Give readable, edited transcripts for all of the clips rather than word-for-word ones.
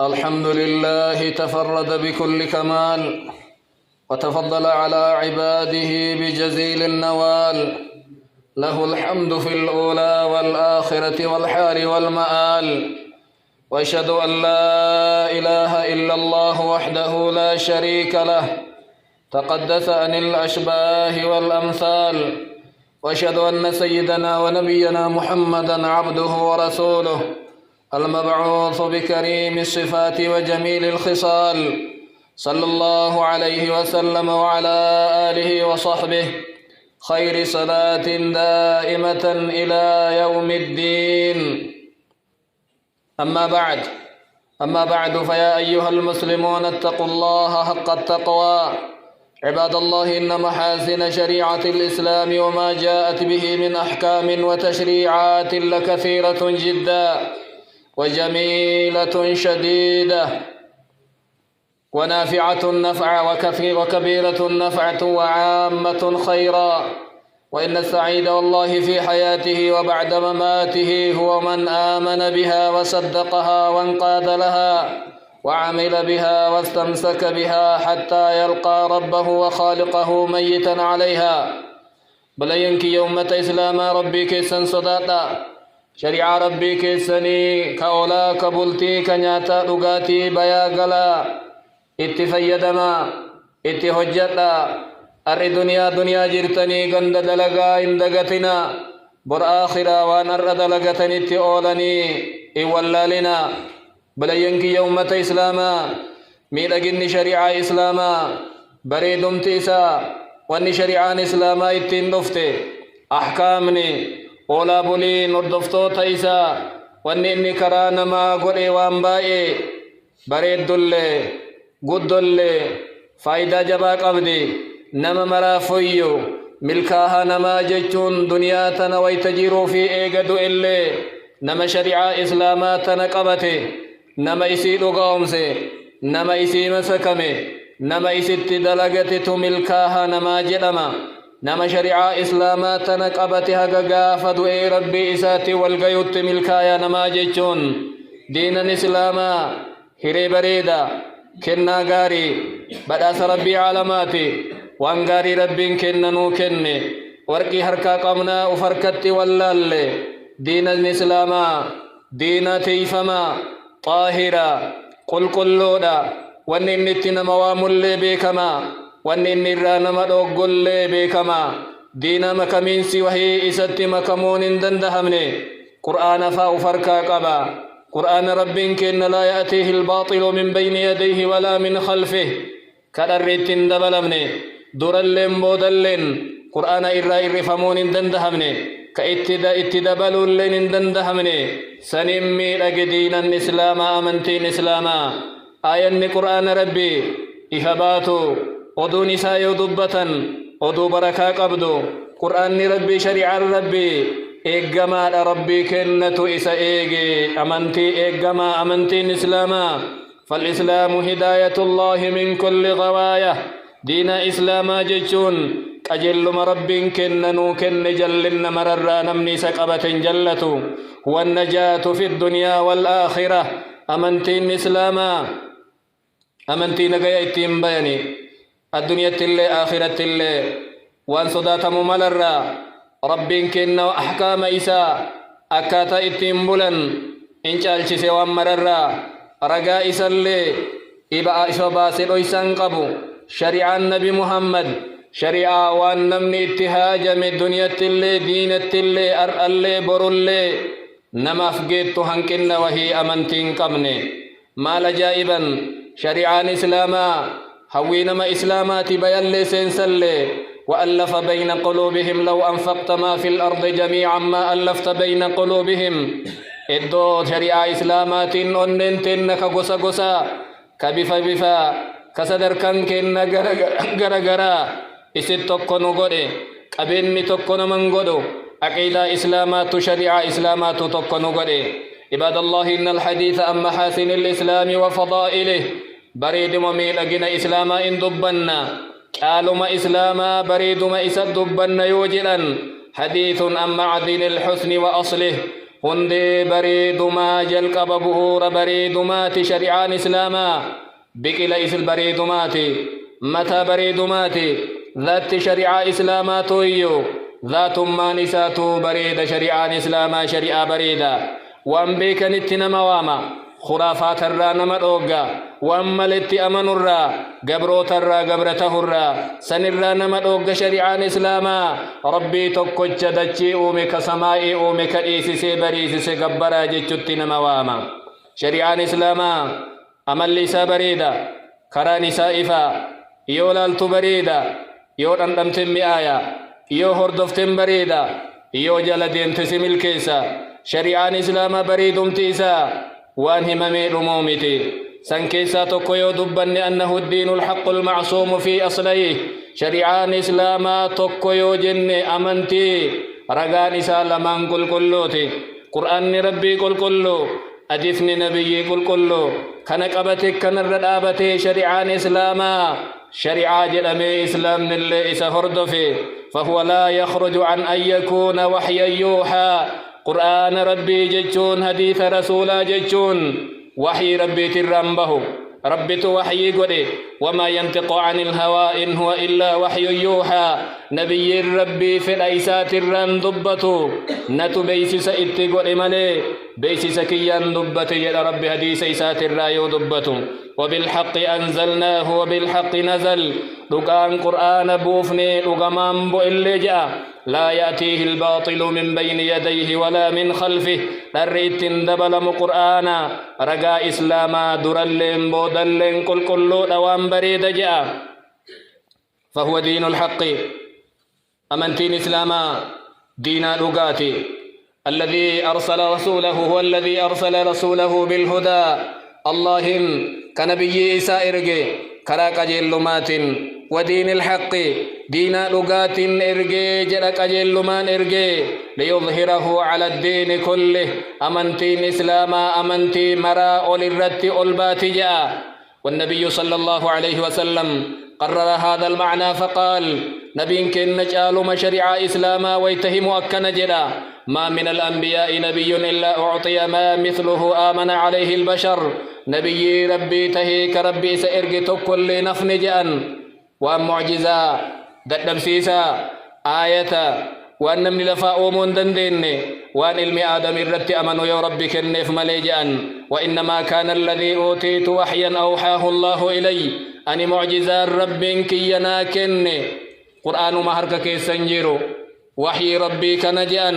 الحمد لله تفرد بكل كمال، وتفضل على عباده بجزيل النوال. له الحمد في الأولى والآخرة والحال والمآل. وأشهد أن لا إله إلا الله وحده لا شريك له، تقدس عن الأشباه والأمثال. وأشهد أن سيدنا ونبينا محمدا عبده ورسوله، المبعوث بكريم الصفات وجميل الخصال، صلى الله عليه وسلم وعلى آله وصحبه خير صلاة دائمة إلى يوم الدين. أما بعد فيا أيها المسلمون اتقوا الله حق التقوى. عباد الله، إن محاسن شريعة الإسلام وما جاءت به من أحكام وتشريعات لكثيرة جدا وجميلة شديدة، ونافعة النفع وكبيرة النفعة وعامة خيرا. وإن السعيد والله في حياته وبعد مماته هو من آمن بها وصدقها وانقاد لها وعمل بها واستمسك بها حتى يلقى ربه وخالقه ميتا عليها. بلينك يومة إسلام ربي كيسن صداتا، شريعة ربي كيسني كأولا كبلتي كنياتا رغاتي بياغلا اتفيدما اتهجتا. أري دنيا جرتني غند دلغا اندغتنا بر آخرا وانر دلغتني اتئولني إولالنا. بلينك يومة إسلاما ميلغن شريعة إسلاما بريدم تيسا واني شريعة إسلاما اتين دفته أحكامني أولا بولي نردفتو تيسا واني إني كرانما قرئ وانبائي بريد دولي قد دولي فايدة جباك أبدي نما مرافيو ملكاها نما ججون دنيا تنوي تجيرو في إيقادو إلي نما شريعة إسلاما تنقبتي نما إسي لغاومسي نما إسي مسكمي نما إسي تدلغتي تملكاها نما جدما نما شريعة إسلاما تنقبتي هقا فدو إي ربي إساتي والغيوت ملكايا نما ججون دين إسلاما هري بريدا كنا غاري بدأس ربي عالماتي وانغاري ربين كننو كني ورقي هركا قمنا وفركتي واللالي دين الإسلاما دين تيفما طاهرا قل قلودا وانين نتنا موام اللي بيكما وانين نرانا مدوغ اللي بيكما دين مكمينسي وهي إسات مكمون دندهمني قرآن فاو فركا قبا قرآن ربين كن لا يأتيه الباطل من بين يديه ولا من خلفه كدرت دبلمني درلن بودلن قرآن إرى فمون دندهمني كإتدبلوا لن دندهمني سنمي لقدين الإسلام أمنتين إسلاما آيان قرآن ربي إهباتو ودو نساء دبة ودو بركا قبدو قرآن ربي شريع ربي إيقما ربي كنتو إسا إيقي أمنتي إيقما أمنتين إسلاما. فالإسلام هداية الله من كل غواية. دين إسلاما جيشون أجل مرب كننو كن جلن مرر نمني سقبة جلتو والنجاة في الدنيا والآخرة. أمنتين إسلاما أمنتين قيتين بيني الدنيا تلي آخرة تلي وان صدات مملر ربين كن أحكام إساء أكاتا إتين بلن إن شالش سوى مرر رقا إسالي إبا إشبا سلو إسان شريعة النبي محمد شريعة وان نمني اتهاج من الدنيا تلي دين التلي أرألي برولي نما فقيت هنكن وهي أمنتين قبني ما لجائبا شريعة إسلاما هوينما إسلاماتي بيان لي سنسلي وألف بين قلوبهم لو أنفقت ما في الأرض جميعا ما ألفت بين قلوبهم. إدو شريعة إسلامات أننتن كغسا غسا كبفا بفا كسدر كان كن غرا غرا إسد تكونو غدي قبيني تكونو من غدو عقيدة إسلامات شريعة إسلامات تكونو غدي. عباد الله، إن الحديث عن محاسن الإسلام وفضائله بريد مميل أجنا إسلاما إن دبنا قالوا ما إسلاما بريد ما إسد دبنا يوجلا حديث عن معدن الحسن وأصله هندي بريدما جلقب بهور بريدمات شريعان إسلاما بقل إسل بريدمات متى بريدمات ذات شريعة إسلاما تويو ذات ما نساتو بريد شريعان إسلاما شريعة بريدة وان بيكن اتنما واما خرافات الرا نمدوغا واملت امن الرا قبروت الرا قبرته الرا سن الرا نمدوغا شريعان اسلاما ربي تقج دچي اومك سمائي اومك ايسي بريسي قبرا جچتنا مواما شريعان اسلاما امل لسا بريدا كرا نسائفا يولال تبريدا يو دندمتم مئايا يو هردفتم بريدا يو جلدين تسم الكيسا شريعان اسلاما بريدم تيسا وان هممي رمومتي سنكيسا تقويو دبن أنه الدين الحق المعصوم في أصليه شريعان إسلاما تقويو جن أمنتي رغان سالمان قل كلوتي قرآن ربي قل كلو أدفن نبي قل كلو كانك أبتك كان الردابتي شريعان إسلاما شريعة جلمي إسلام من اللي إسهرد فيه فهو لا يخرج عن أن يكون وحيا يوحى قرآن ربي ججون حديث رسولا ججون وحي ربي ترمبه ربي وحي قدي وما ينطق عن الهوى إن هو إلا وحي يوحى نبي ربي في الأيسات الرندبة نتو بيسس اتقل ملي بيسس كيان دبة يد ربي حديث إيسات الرايو دبة وبالحق أنزلناه وبالحق نزل لقان قرآن بوفني لقمان بو اللي جاء لا يأتيه الباطل من بين يديه ولا من خلفه دريت دبلم قرآنا رقا إسلاما درلين بودلين كل كلو دوام بريد جاء فهو دين الحق أمنتين إسلاما دين لغاتي الذي أرسل رسوله هو الذي أرسل رسوله بالهدى اللهم كنبي إسائرجي كراك جلمات ودين الحق دين لغات إرجي جلك جلمان إرجي ليظهره على الدين كله أمنتين إسلاما أمنتي مرا للرت ألبات جاء والنبي صلى الله عليه وسلم قرر هذا المعنى فقال نبي كن نجعل مشرع إسلاما ويتهم أكن جدا ما من الأنبياء نبي إلا أعطي ما مثله آمن عليه البشر نبي ربي تهيك ربي سإرق تكل نفن جأن وأن معجزة دبسيسا آية وأن من لفاء مندندين وأن علم آدم الرت أمنوا يا ربي كنف مليجأن وإنما كان الذي أوتيت وحيا أوحاه الله إلي أني معجزة رب كينا كن قرآن مهرك كيسنجيرو وحي ربي كنجأن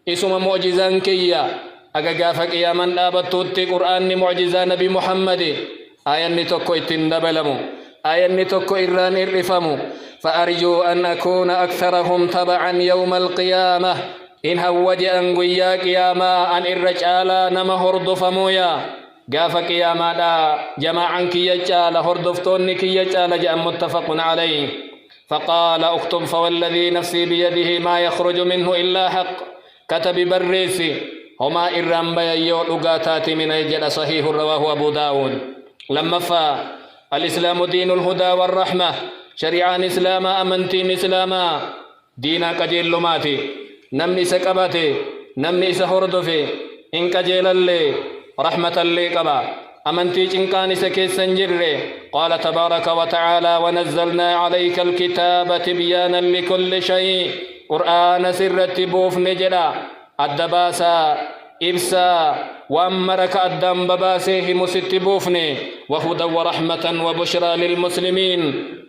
اسم معجزة كيا أجافك يا من أبتوت قرآن معجزة نبي محمد آية نتوكو اتندبلمو آية نتوكو إران الرفمو فأرجو أن أكون أكثرهم تبعا يوم القيامة إن هوج أن قيا قياما أن الرجال نما هردفمويا قاف قياما دا جماعا كي يجال هردفتون كي يجال جاء متفق عليه فقال اكتب فوالذي نفسي بيده ما يخرج منه إلا حق كتب بريسي هما إرام بيايو لغاتات من أجل صحيح رواه أبو داود لما فا الإسلام دين الهدى والرحمة شريعان إسلاما أمنتين إسلاما دينا كجيل لماتي نمني سكباتي نمني سهردفي إن كجيل اللي رحمة اللي كبا أمنتي إنكان سكي سنجر قال تبارك وتعالى ونزلنا عليك الكتاب تبيانا لكل شيء قرآن سرت بوف نجلا الدباسا إبسا وأمرك الدم بباسيه مست بوفني وهدى ورحمة وبشرى للمسلمين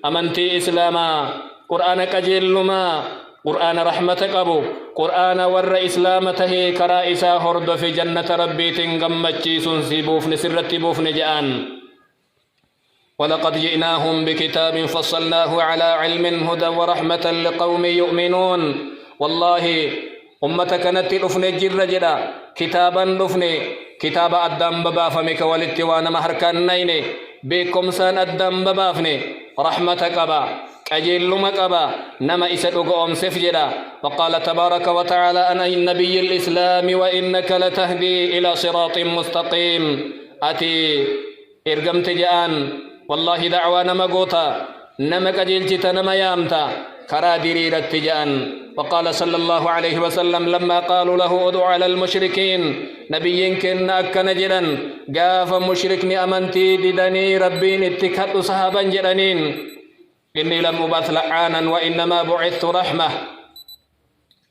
أمنتي إسلاما قرآن كجلما قرآن رحمة أبو قرآن ور إسلامته كرائسا هرد في جنة ربي تنغمتشي سنسي بوفن سرت بوفن جآن ولقد جئناهم بكتاب فصلناه على علم هدى ورحمة لقوم يؤمنون والله أمتك نتي لفن جر جدا كتابا لفن كتاب الدم ببافمك والاتوان مهركان نيني بكم سان الدم ببافني رحمتك با أجل مكبا نما إسدوغ أمسف جدا وقال تبارك وتعالى أنا النبي الإسلام وإنك لتهدي إلى صراط مستقيم أتي إرقمت جآن والله دعوانا مقوتا نما كجلت نما يامتا كرا ديريرة جأن. وقال صلى الله عليه وسلم لما قالوا له ادع على المشركين نبي كن أكن جدا قاف مشركني أمنتي ددني ربين اتكت صحابا جدنين إني لم أبث لعانا وإنما بعثت رحمة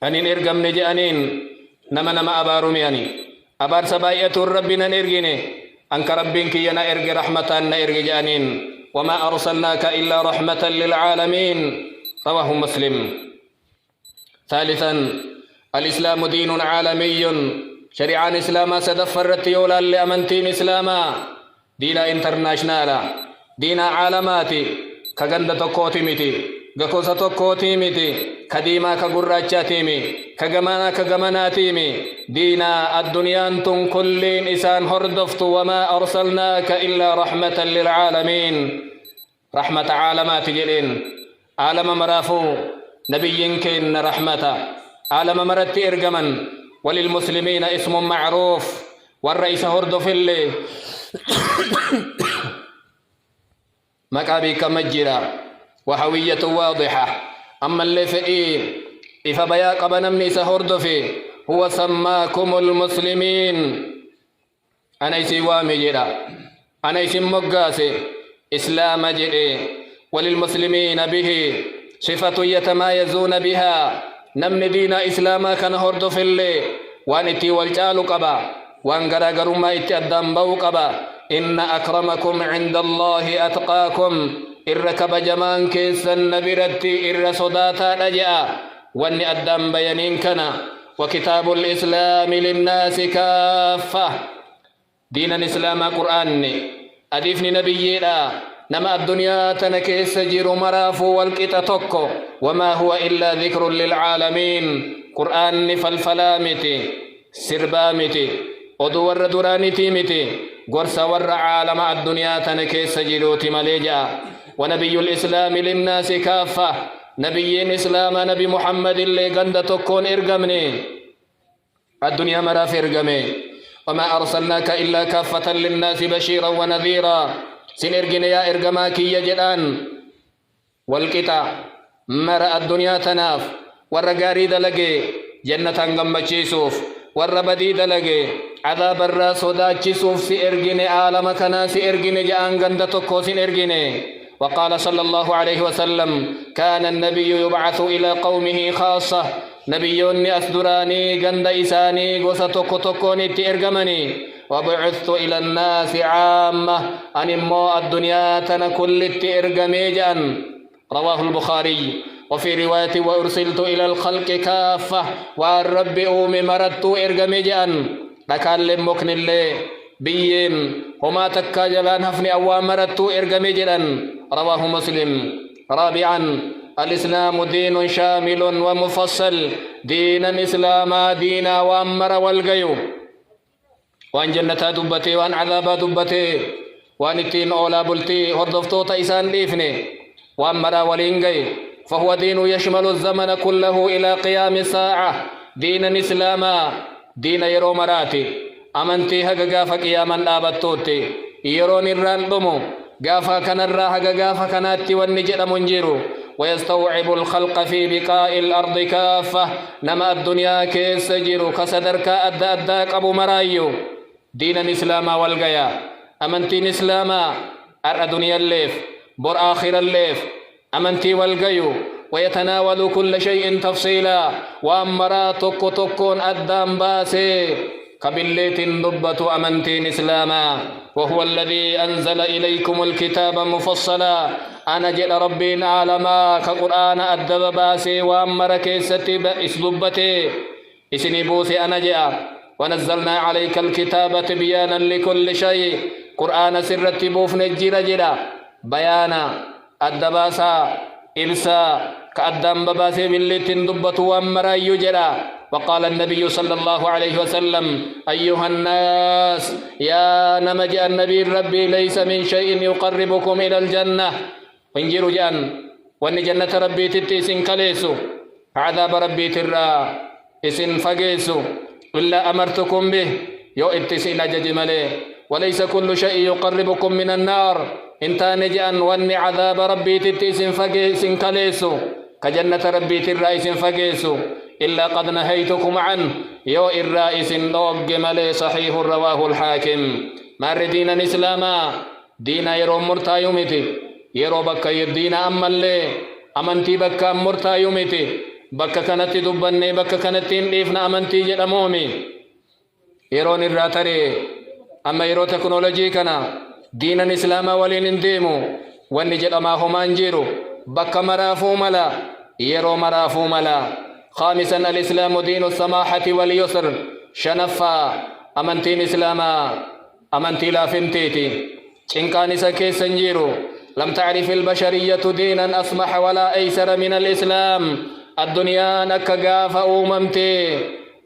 أنين إرقم نجأنين نما أبارمياني أبار سباية ربنا نرقيني أنك ربك ينا إرق رحمة نرق جأنين وما أرسلناك إلا رحمة للعالمين رواه مسلم. ثالثا الإسلام دين عالمي شريعة إسلاما سدفرت يولا لأمنتين إسلاما دينا انترناشنالا دينا عالماتي كغند تقوتي متي غكوسا تقوتي متي كديما كغراچاتي مي كغماناتي مي دينا الدنيا انتم كلين إسان هردفت وما أرسلناك إلا رحمة للعالمين رحمة عالمات جلين عالم مرافو نبي كن رحمة عالم مرت إرجمن وللمسلمين اسم معروف والرئيس هردف اللي مكابي كمجرا وهوية واضحة. أما اللي فئي إفبيا قبنا من سهردفي هو سماكم المسلمين أنا يسوامي جرا أنا يسم مقاسي إسلام جري وللمسلمين به صفة يتمايزون بها نمن دين إسلاما كان هردف اللي وانتي والجال قبا وان غرغر ما يتأدم بو قبا إن أكرمكم عند الله أتقاكم إركب جمان كيسا نبرتي إر صداتا نجأ وان أدم بيانين كنا وكتاب الإسلام للناس كافة دين الإسلام قرآن أدفني نبينا نما الدنيا تنكيس جير مرافو والكتا توكو وما هو إلا ذكر للعالمين قرآن فالفلامتي سربامتي ودور درانتي متي قرص ور عالم الدنيا تنكيس جيروتي مليجا ونبي الإسلام للناس كافة نبي إسلام نبي محمد اللي قند تكون إرقمني الدنيا مراف إرقمي وما أرسلناك إلا كافة للناس بشيرا ونذيرا سنرجن يا إرجماكي يجدان والكتا مرأ الدنيا تناف والرجاري دلقي جنة غمچيسوف والربدي دلقي عذاب الراس وداچيسوف سيرجن عالم كنا سيرجن جان غندتكو سنرجن. وقال صلى الله عليه وسلم كان النبي يبعث إلى قومه خاصة نبيوني أسدراني غند إساني غوساتوكو توكوني تيرجمني وبعثت إلى الناس عامة أن مو الدنيا تنكل التئرقميجا رواه البخاري. وفي رواية وأرسلت إلى الخلق كافة والرب أومي مردت إرقميجا لكالم مكن اللي بيين هما تكاجلان هفني أوام مردت إرقميجا رواه مسلم. رابعا الإسلام دين شامل ومفصل دين إسلاما دين وأمر والقيو وان جنة دبتي وان عذاب دبتي وان التين أولا بلتي هردفتو تيسان ليفني وان مرا ولينغي فهو دين يشمل الزمن كله إلى قيام الساعة دين إسلاما دين يرو مراتي أمنتي هقا قافا قياما لابتوتي يرون الران دمو قافا كان الراها قافا كانت والنجد منجيرو ويستوعب الخلق في بقاء الأرض كافة نما الدنيا كيس جيرو كسدرك أداك أبو مرايو دين الإسلام والقيا أمنتين إسلاما أرى دنيا الليف بر آخر الليف أمنتي والقيو ويتناول كل شيء تفصيلا وأمرا تكون أدام باسي كبليت دبة أمنتين إسلاما وهو الذي أنزل إليكم الكتاب مفصلا أنا جل ربين عالما كقرآن أدب باسي وأمر كيستي بإسلوبتي إسني بوسي أنا جاء ونزلنا عليك الكتاب تبيانا لكل شيء قرآن سرت بوف نجير جرا بيانا الدباسا إلسا كأدام بباسي باللتين دبة وأمر يجرا. وقال النبي صلى الله عليه وسلم أيها الناس يا نمج النبي ربي ليس من شيء يقربكم إلى الجنة وانجروا جان وان جنة ربي تتيسن كليسو عذاب ربي ترى اسن فقيسو إلا أمرتكم به يو اتسين ججمالي وليس كل شيء يقربكم من النار انت نجأن وان عذاب ربي تتيسن فقيسن كليسو كجنة ربي الرئيس فقيسو إلا قد نهيتكم عنه يو الرئيس نوق ملي صحيح رواه الحاكم مار دين الإسلاما دين يرو مرتا يومتي يرو بكا يدين أما اللي أمنتي بكا مرتا يومتي بكا كانت دبني بكا كانت إفنا أمنتي جدمومي يرون الراتري أما يرو تكنولوجي كنا دين الإسلام ولين انديمو ونجد أما همان جيرو بكا مرافو ملا يرو مرافو ملا خامسا الإسلام دين السماحة واليسر شنفا أمنتين إسلاما أمنتي لا فمتيتي إن سكي سنجيرو لم تعرف البشرية دينا أسمح ولا أيسر من الإسلام الدنيا نكغاف أوممتي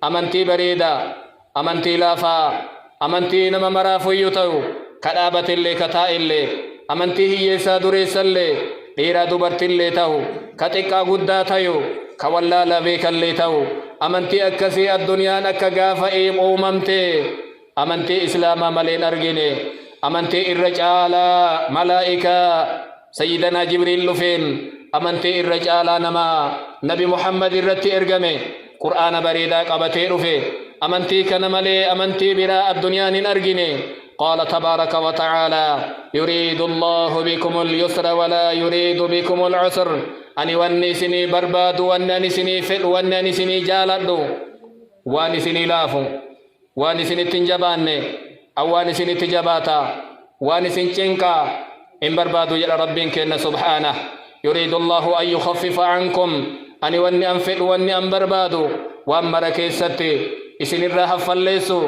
أمنتي بريدة أمنتي لافا أمنتي نما مرافو يتو كرابة اللي كتا اللي أمنتي هي سادريس اللي ديرا دبرت اللي تاو كتكا قدا تايو كولا لبيك اللي تاو أمنتي أكسي الدنيا نكغاف إيم أوممتي أمنتي إسلام ملين أرجيني أمنتي الرجالة ملائكة سيدنا جبريل لفين أمنتي الرجالة نما نبي محمد الرتي إرجمي قرآن بريدا قبتي رفي أمنتي كنملي أمنتي براء الدنيا نرجيني قال تبارك وتعالى يريد الله بكم اليسر ولا يريد بكم العسر أني ونسني برباد ونسني فل ونسني جالدو ونسني لافو ونسني تنجباني أو ونسني تجباتا ونسني تنكا إن بربادو يا ربين كن سبحانه يريد الله أن يخفف عنكم أني وني أنفل وني أن بربادو وأمر كيستي إسني الرهف فلسو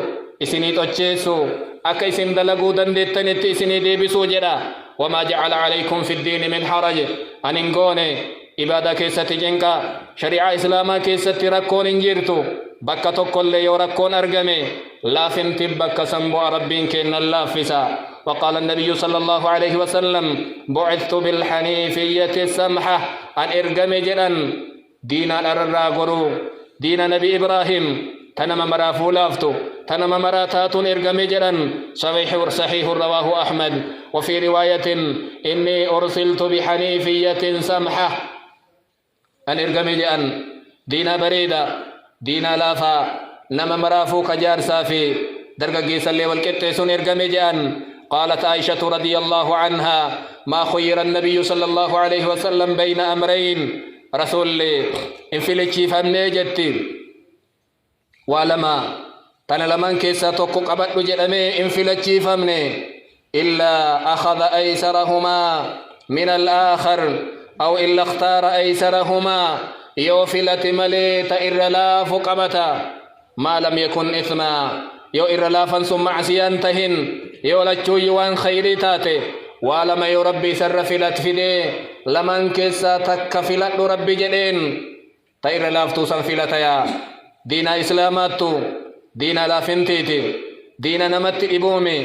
إسني تجسو أكا إسن دلقو دندتنت إسني ديبسو جدا وما جعل عليكم في الدين من حرج أن انقوني إبادة كيستي جنكا شريعة إسلاما كيستي ركون انجرتو بكا تقول لي وركون أرقمي لا فنتي بكا سنبو ربين كين اللافسا وقال النبي صلى الله عليه وسلم بعثت بالحنيفية السمحة أن إرقمي جدا دين الأرراغرو دين نبي إبراهيم تنم مرافو لافتو تنم مراتات إرقمي جدا صحيح رواه أحمد وفي رواية إني أرسلت بحنيفية سمحة أن إرقمي جدا دين بريدة دين لافا نم مرافو كجار سافي درقا سلي والكتسون إرقمي جدا قالت عائشة رضي الله عنها ما خير النبي صلى الله عليه وسلم بين أمرين رسول لي انفلتشي فمني جتي ولما تنلمن كيسا توكو قبط جدمي انفلتشي فمني إلا أخذ أيسرهما من الآخر أو إلا اختار أيسرهما يوفلت ملي تئر لا فقبتا ما لم يكن إثما يو إرلافا ثم معسيان تهن يو لچو يوان خيري تاتي ولما يربي سر فلت فدي لمن كسا تكفلت ربي جدين تئر لافتو سنفلتيا دين إسلاماتو دين لافنتيتي دين نمت إبومي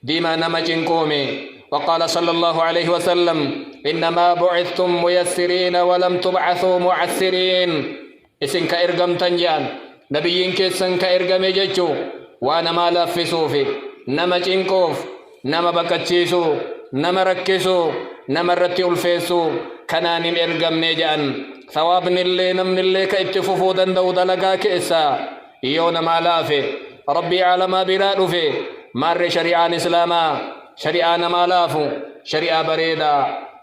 ديما نمجنكومي وقال صلى الله عليه وسلم إنما بعثتم ميسرين ولم تبعثوا معسرين إسن كإرقم تنجان نبيين كيسن كإرقم ججو وانا ما لافسوفي نما جنكوف نما بكتشيسو نما ركسو نما رتي الفيسو كنان إرقم نجان ثوابن اللي نمن اللي كاتففو دندو دلقا كئسا يونا ما لافي ربي على ما برادو في مار شريعان إسلاما شريعان ما لافو شريعة بريدا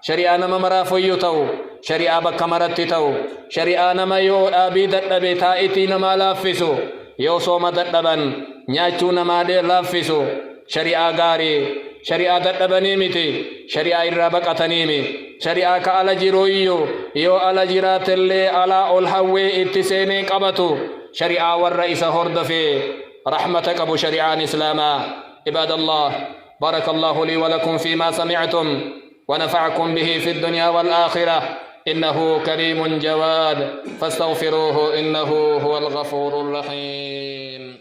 شريعة نما مرافو يتو شريعة بكمرت تو شريعة نما يو آبي دتبي تائتي نما لافسو يو صوم دتبن نياچو نما دي لافسو شريعة غاري شريعة دتبني متي شريعة إرابقتني مي شريعة كالا جيرويو يو على جيرات اللي على الحوي اتسيني قبطو شريعة والرئيس هرد في رحمتك أبو شريعان إسلاما عباد الله بارك الله لي ولكم فيما سمعتم ونفعكم به في الدنيا والآخرة إنه كريم جواد فاستغفروه إنه هو الغفور الرحيم.